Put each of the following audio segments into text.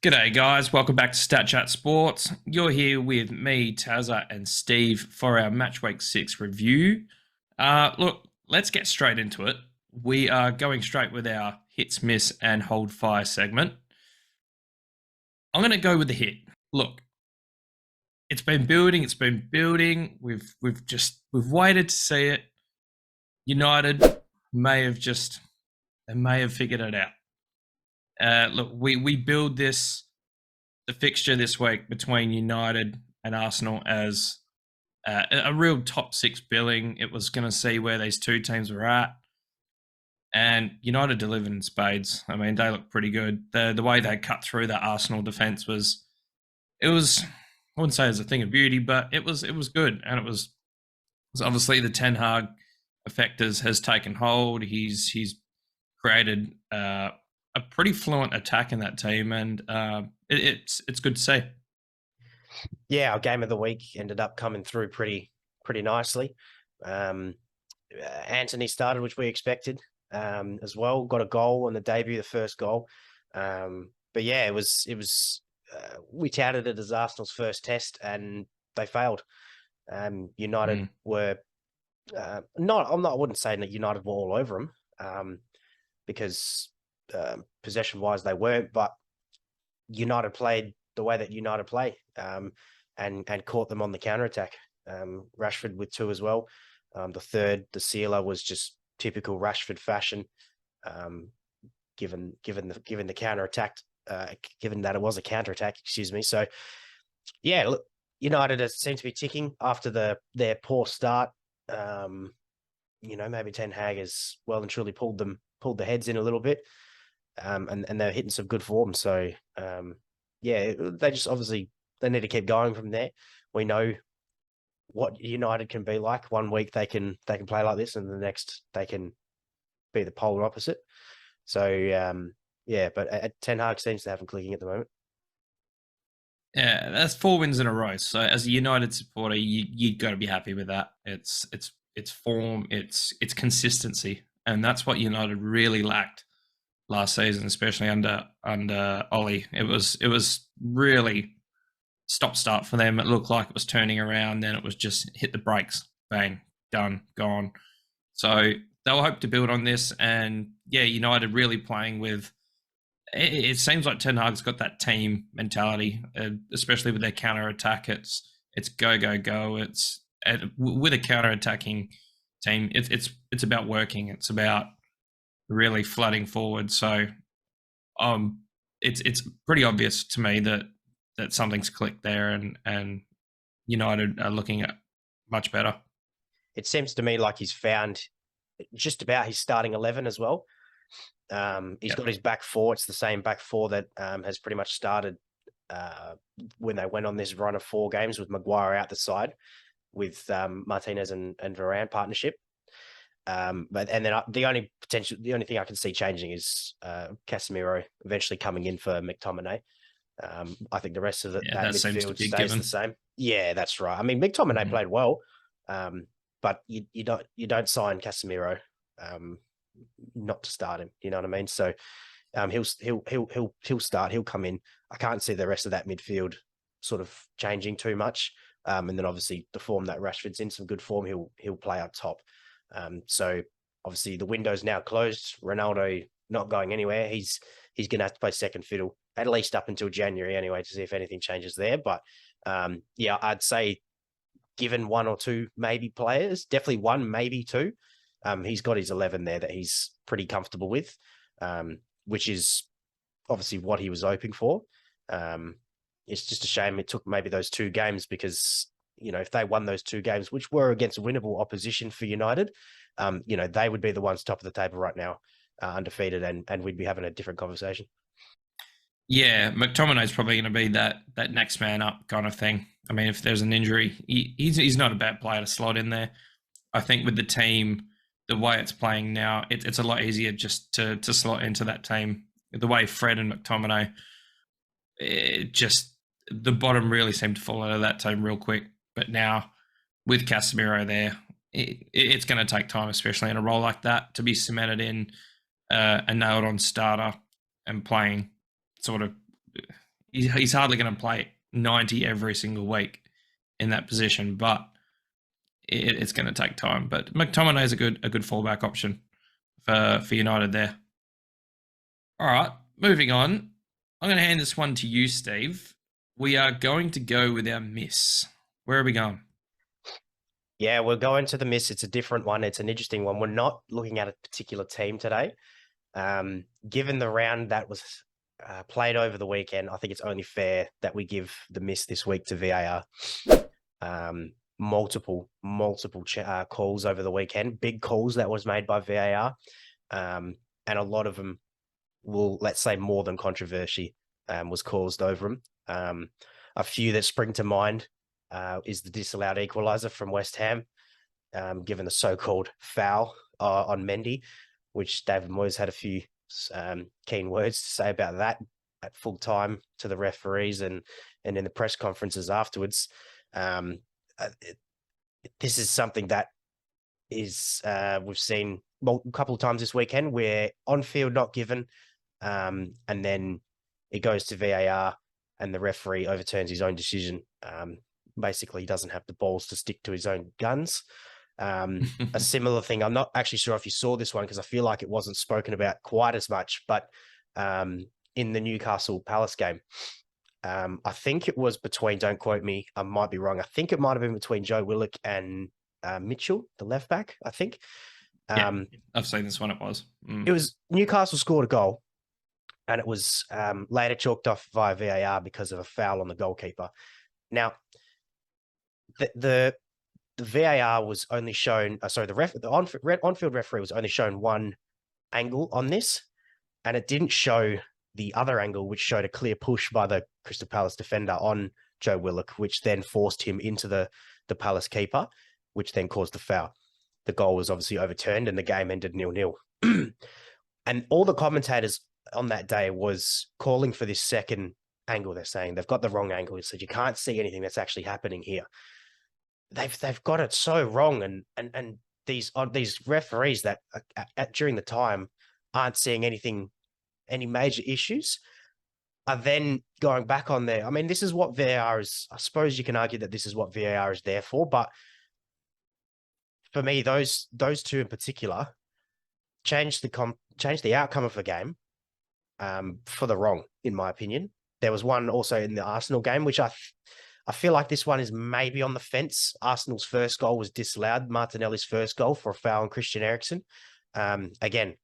G'day, guys. Welcome back to Stat Chat Sports. You're here with me, Tazza, and Steve for our Matchweek 6 review. Look, let's get straight into it. We are going straight with our hits, miss, and hold fire segment. I'm going to go with the hit. Look, it's been building. It's been building. We've waited to see it. United may have figured it out. Look, we build the fixture this week between United and Arsenal as a real top six billing. It was going to see where these two teams were at, and United delivered in spades. I mean, they looked pretty good. The way they cut through that Arsenal defense was I wouldn't say it was a thing of beauty, but it was good, and it was obviously the Ten Hag effect has taken hold. He's created a pretty fluent attack in that team, and it's good to see. Yeah, our game of the week ended up coming through pretty nicely. Anthony started, which we expected as well. Got a goal on the debut, the first goal. But yeah, it was we touted it as Arsenal's first test, and they failed. United were not. I wouldn't say that United were all over them, because possession wise they weren't, but United played the way that United play, and caught them on the counter attack. Rashford with two as well. The third, the sealer, was just typical Rashford fashion. Given the counter attack, given that it was a counter attack, excuse me. So yeah, look, United seem to be ticking after their poor start. Maybe Ten Hag has well and truly pulled the heads in a little bit, and they're hitting some good form. So yeah, they just obviously they need to keep going from there. We know what United can be like. One week they can play like this, and the next they can be the polar opposite. So yeah, but Ten Hag seems to have them clicking at the moment. Yeah, that's 4 wins in a row. So as a United supporter, you got to be happy with that. It's form, it's consistency, and that's what United really lacked last season, especially under Ollie. It was really stop start for them. It looked like it was turning around, then it was just hit the brakes, bang, done, gone. So they'll hope to build on this, and yeah, United really playing with. It seems like Ten Hag's got that team mentality, especially with their counter attack. It's go go go. It's with a counter attacking team. It's about working. It's about really flooding forward. So it's pretty obvious to me that something's clicked there, and United are looking at much better. It seems to me like he's found just about his starting 11 as well. He's got his back four. It's the same back four that has pretty much started when they went on this run of 4 games with Maguire out the side with Martinez and Varane partnership. But then the only thing I can see changing is Casemiro eventually coming in for McTominay. I think the rest of that midfield stays the same. Yeah, that's right. I mean, McTominay played well, but you don't sign Casemiro not to start him. You know what I mean? So he'll start. He'll come in. I can't see the rest of that midfield sort of changing too much. And then obviously the form that Rashford's in, some good form, he'll play up top. So obviously the window's now closed. Ronaldo not going anywhere. He's going to have to play second fiddle at least up until January anyway, to see if anything changes there. But yeah, I'd say given 1 or 2 maybe players, definitely 1, maybe 2, he's got his 11 there that he's pretty comfortable with, which is obviously what he was hoping for. It's just a shame it took maybe those 2 games, because if they won those 2 games, which were against winnable opposition for United, they would be the ones top of the table right now, undefeated, and we'd be having a different conversation. Yeah, McTominay's probably going to be that next man up kind of thing. I mean, if there's an injury, he's not a bad player to slot in there. I think with the team, the way it's playing now, it's a lot easier just to slot into that team. The way Fred and McTominay, the bottom really seemed to fall out of that team real quick. But now with Casemiro there, it's going to take time, especially in a role like that, to be cemented in a nailed-on starter and playing sort of he's hardly going to play 90 every single week in that position, but it's going to take time. But McTominay is a good fallback option for United there. All right, moving on. I'm going to hand this one to you, Steve. We are going to go with our miss. Where are we going? Yeah, we're going to the miss. It's a different one. It's an interesting one. We're not looking at a particular team today. Given the round that was played over the weekend, I think it's only fair that we give the miss this week to VAR. Multiple calls over the weekend, big calls that was made by VAR, and a lot of them will, let's say, more than controversy was caused over them. A few that spring to mind is the disallowed equaliser from West Ham, given the so-called foul on Mendy, which David Moyes had a few keen words to say about that at full time to the referees and in the press conferences afterwards. This is something that is we've seen a couple of times this weekend where on field not given, and then it goes to VAR and the referee overturns his own decision. Basically, he doesn't have the balls to stick to his own guns. A similar thing, I'm not actually sure if you saw this one because I feel like it wasn't spoken about quite as much, but in the Newcastle Palace game, I think it was between, don't quote me, I might be wrong. I think it might have been between Joe Willock and Mitchell, the left back, I think. Yeah, I've seen this one. It was. It was Newcastle scored a goal and it was later chalked off via VAR because of a foul on the goalkeeper. Now, the VAR was only shown, the on-field referee was only shown one angle on this, and it didn't show the other angle, which showed a clear push by the Crystal Palace defender on Joe Willock, which then forced him into the Palace keeper, which then caused the foul. The goal was obviously overturned and the game ended 0-0. And all the commentators on that day was calling for this second angle. They're saying they've got the wrong angle. It said you can't see anything that's actually happening here. They've got it so wrong, and these referees that during the time aren't seeing any major issues are then going back on there. I mean, this is what VAR is. I suppose you can argue that this is what VAR is there for, but for me, those two in particular changed the outcome of the game for the wrong, in my opinion. There was one also in the Arsenal game, which I feel like this one is maybe on the fence. Arsenal's first goal was disallowed. Martinelli's first goal for a foul on Christian Eriksen. Again,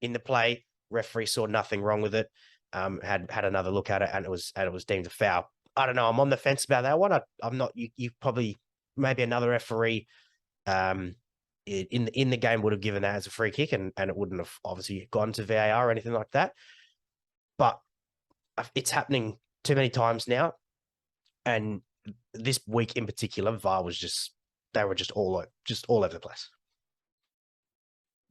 in the play, referee saw nothing wrong with it. Had another look at it, and it was deemed a foul. I don't know. I'm on the fence about that one. I'm not. You probably maybe another referee in the game would have given that as a free kick, and it wouldn't have obviously gone to VAR or anything like that. But it's happening too many times now, and this week in particular, VAR was just all over the place.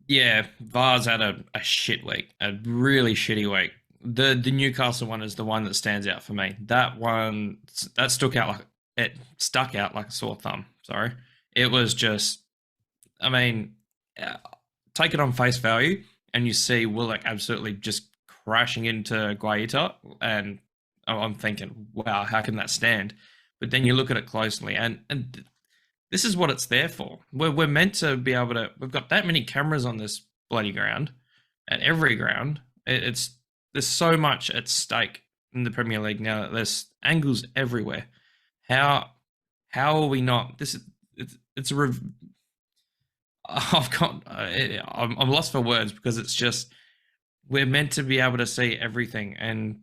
Yeah, VAR's had a shit week, a really shitty week. The Newcastle one is the one that stands out for me. That one that stuck out like a sore thumb. Sorry, it was just. I mean, take it on face value, and you see Willock absolutely just crashing into Guaita, and I'm thinking, wow, how can that stand? But then you look at it closely, and this is what it's there for. We're meant to be able to. We've got that many cameras on this bloody ground, at every ground. There's so much at stake in the Premier League now. That there's angles everywhere. How are we not? It's a. I'm lost for words because it's just we're meant to be able to see everything, and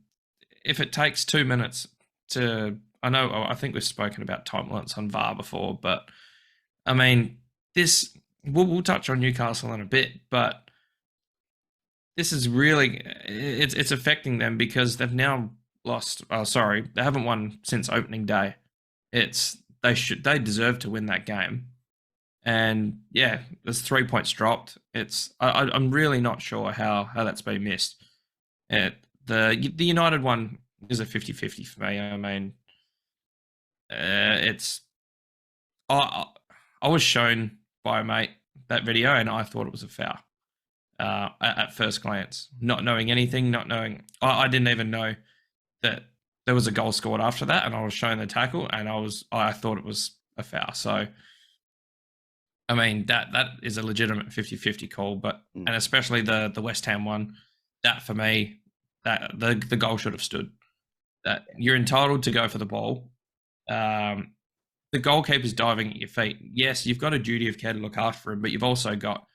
if it takes 2 minutes to, I think we've spoken about time limits on VAR before, but I mean this. We'll touch on Newcastle in a bit, but this is really it's affecting them because they've now lost. They haven't won since opening day. They deserve to win that game. And yeah, there's 3 points dropped. I'm really not sure how that's been missed. The United one is a 50-50 for me. I mean, it's I was shown by a mate that video, and I thought it was a foul at first glance, not knowing anything, not knowing. I didn't even know that there was a goal scored after that, and I was showing the tackle, and I thought it was a foul. So, I mean, that is a legitimate 50-50 call, Mm. and especially the West Ham one, that for me, that the goal should have stood. That you're entitled to go for the ball. Um, the goalkeeper's diving at your feet. Yes, you've got a duty of care to look after him, but you've also got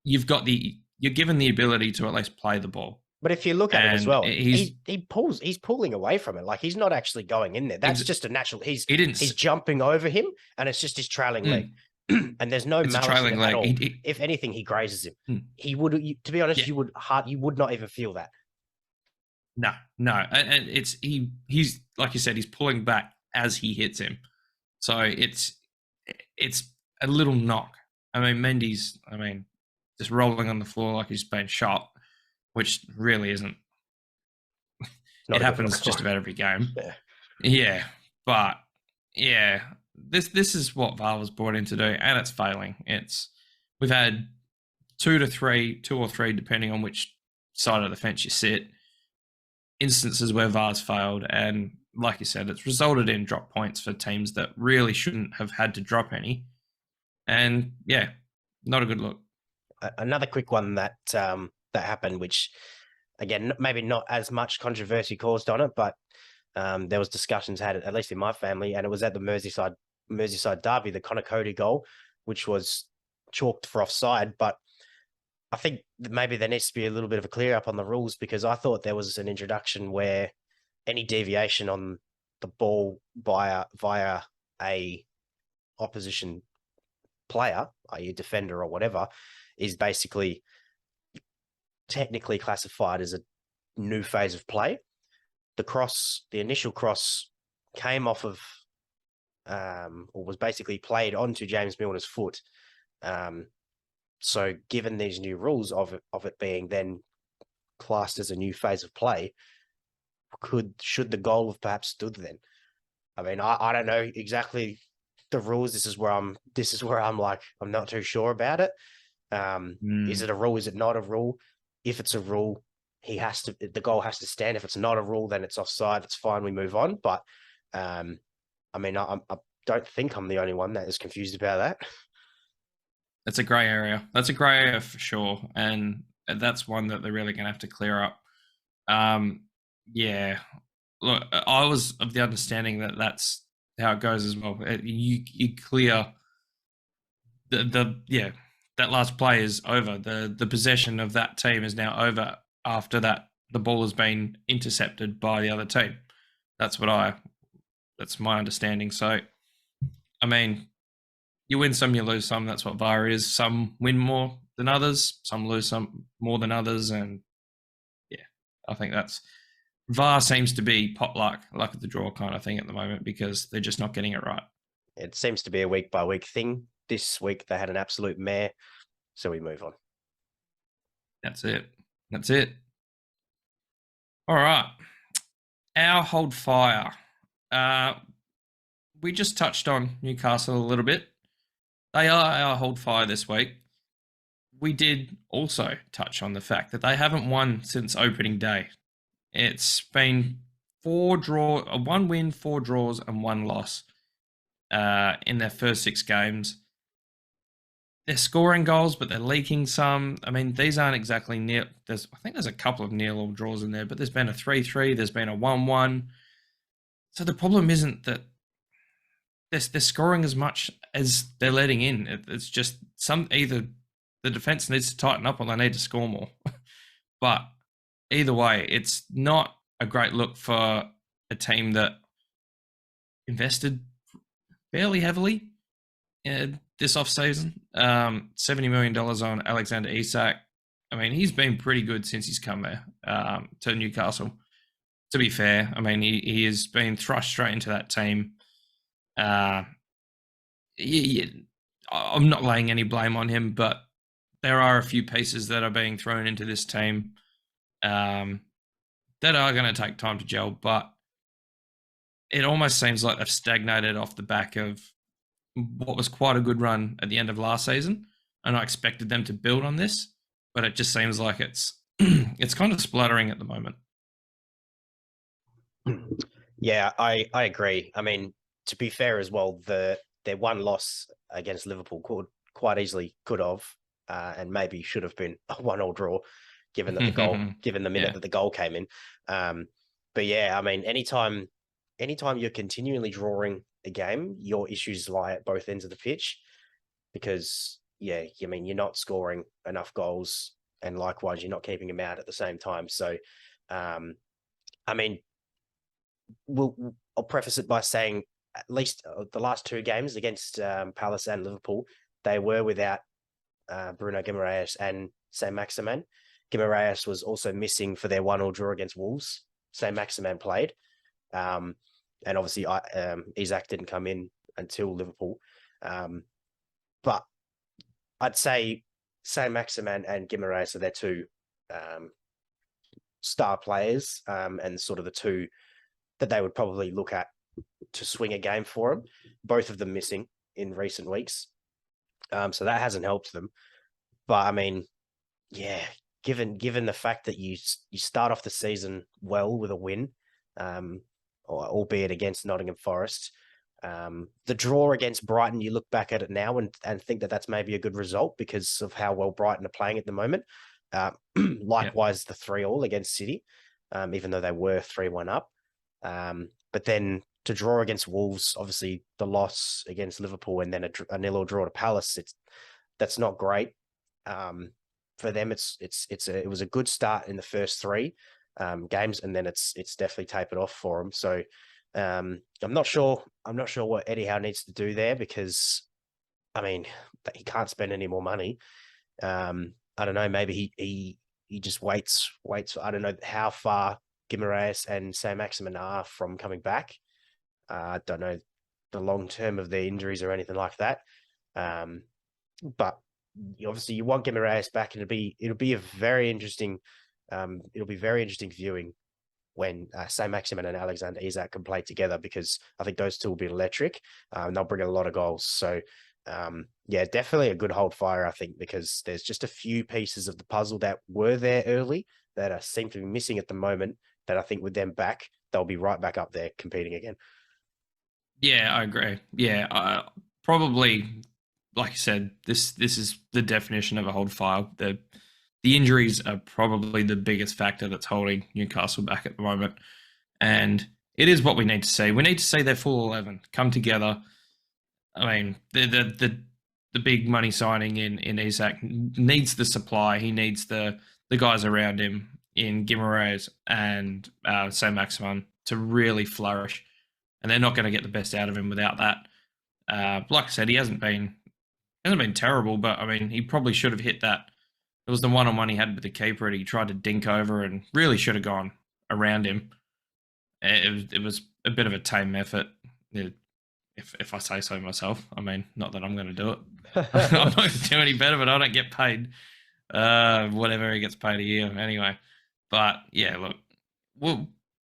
you're given the ability to at least play the ball. But if you look at it as And well, he's pulling away from it. Like he's not actually going in there. That's just a natural. he didn't. He's jumping over him, and it's just his trailing leg, and there's no It's a malice in trailing it at leg. all. If anything, he grazes him. He would, to be honest, Yeah. you would not even feel that. No, and he's like you said, he's pulling back as he hits him, so it's a little knock. I mean, Mendy's, just rolling on the floor like he's been shot, which really isn't. It happens just about every game. Yeah, but yeah, this is what VAR was brought in to do, and it's failing. We've had two or three, depending on which side of the fence you sit, instances where VAR's failed, and like you said, it's resulted in drop points for teams that really shouldn't have had to drop any. And yeah, not a good look. Another quick one that happened, which again maybe not as much controversy caused on it, but there was discussions had, at least in my family, and it was at the Merseyside derby, the Connor Cody goal, which was chalked for offside, but I think maybe there needs to be a little bit of a clear up on the rules, because I thought there was an introduction where any deviation on the ball via a opposition player, i.e. a defender or whatever, is basically technically classified as a new phase of play. The initial cross came off of, or was basically played onto James Milner's foot. So given these new rules of it being then classed as a new phase of play, should the goal have perhaps stood then? I mean, I don't know exactly the rules. This is where I'm like, I'm not too sure about it. Is it a rule? Is it not a rule? If it's a rule, the goal has to stand. If it's not a rule, then it's offside. It's fine. We move on. But I mean, I don't think I'm the only one that is confused about that. That's a grey area. That's a grey area for sure, and that's one that they're really going to have to clear up. Yeah, look, I was of the understanding that that's how it goes as well. You clear that last play is over. The possession of that team is now over after that the ball has been intercepted by the other team. That's my understanding. So, I mean, you win some, you lose some. That's what VAR is. Some win more than others. Some lose some more than others. And yeah, I think VAR seems to be potluck, luck of the draw kind of thing at the moment, because they're just not getting it right. It seems to be a week by week thing. This week they had an absolute mare, so we move on. That's it. All right. Our hold fire. We just touched on Newcastle a little bit. They are our hold fire this week. We did also touch on the fact that they haven't won since opening day. It's been 1 win, 4 draws, and 1 loss in their first 6 games. They're scoring goals, but they're leaking some. I mean, these aren't exactly near. I think there's a couple of nil all draws in there, but there's been a 3-3. There's been a 1-1. So the problem isn't that they're scoring as much as they're letting in. It's just either the defense needs to tighten up or they need to score more. But either way, it's not a great look for a team that invested fairly heavily this offseason. $70 million on Alexander Isak. I mean, he's been pretty good since he's come there to Newcastle. To be fair, I mean, he has been thrust straight into that team. I'm not laying any blame on him, but there are a few pieces that are being thrown into this team that are going to take time to gel, but it almost seems like they've stagnated off the back of what was quite a good run at the end of last season, and I expected them to build on this, but it just seems like it's it's kind of spluttering at the moment. Yeah, I agree. I mean, to be fair as well, their one loss against Liverpool could quite easily could have and maybe should have been a 1-1 draw, given the minute Yeah, that the goal came in. Um, but yeah, I mean, anytime you're continually drawing a game, your issues lie at both ends of the pitch because yeah, I mean, you're not scoring enough goals, and likewise, you're not keeping them out at the same time. So, um, I mean, I'll preface it by saying at least the last two games against Palace and Liverpool, they were without Bruno Guimaraes and Saint Maximin. Guimaraes was also missing for their 1-1 draw against Wolves. Saint Maximin played, um, and obviously Isaac didn't come in until Liverpool. But I'd say Saint Maximin and Guimaraes are their two um, star players, and sort of the two that they would probably look at to swing a game for them. Both of them missing in recent weeks, so that hasn't helped them. But I mean, yeah, given the fact that you start off the season well with a win, or albeit against Nottingham Forest, the draw against Brighton, you look back at it now and think that that's maybe a good result because of how well Brighton are playing at the moment. yeah, Likewise, the 3-3 against City, even though they were 3-1 up. But then to draw against Wolves, obviously the loss against Liverpool and then a 0-0 draw to Palace, that's not great. For them, it was a good start in the first three games, and then it's definitely tapered off for them. So I'm not sure what Eddie Howe needs to do there because I mean he can't spend any more money. I don't know. Maybe he just waits. I don't know how far Guimaraes and Sam Maximin are from coming back. I don't know the long term of their injuries or anything like that. But obviously you want Guimaraes back, and it'll be a very interesting viewing when Sam Maximin and Alexander Isak can play together because I think those two will be electric. And they'll bring a lot of goals. So yeah, definitely a good hold fire, I think, because there's just a few pieces of the puzzle that were there early that seem to be missing at the moment. That I think with them back, they'll be right back up there competing again. yeah. I agree. Yeah, probably. Like I said, this is the definition of a hold fire. The injuries are probably the biggest factor that's holding Newcastle back at the moment, and it is what we need to see. We need to see their full 11 come together. I mean, the big money signing in Isak needs the supply. He needs the guys around him in Guimaraes and Saint Maximin to really flourish, and they're not going to get the best out of him without that. Like I said, he hasn't been terrible, but I mean, he probably should have hit that. It was the one-on-one he had with the keeper, and he tried to dink over, and really should have gone around him. It was a bit of a tame effort, if I say so myself. I mean, not that I'm going to do it. I'm not going to do any better, but I don't get paid. Whatever he gets paid a year anyway. But yeah, look, we'll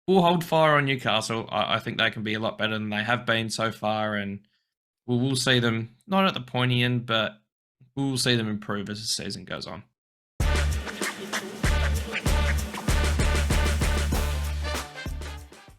we'll hold fire on Newcastle. I think they can be a lot better than they have been so far, and we'll see them not at the pointy end, but we'll see them improve as the season goes on.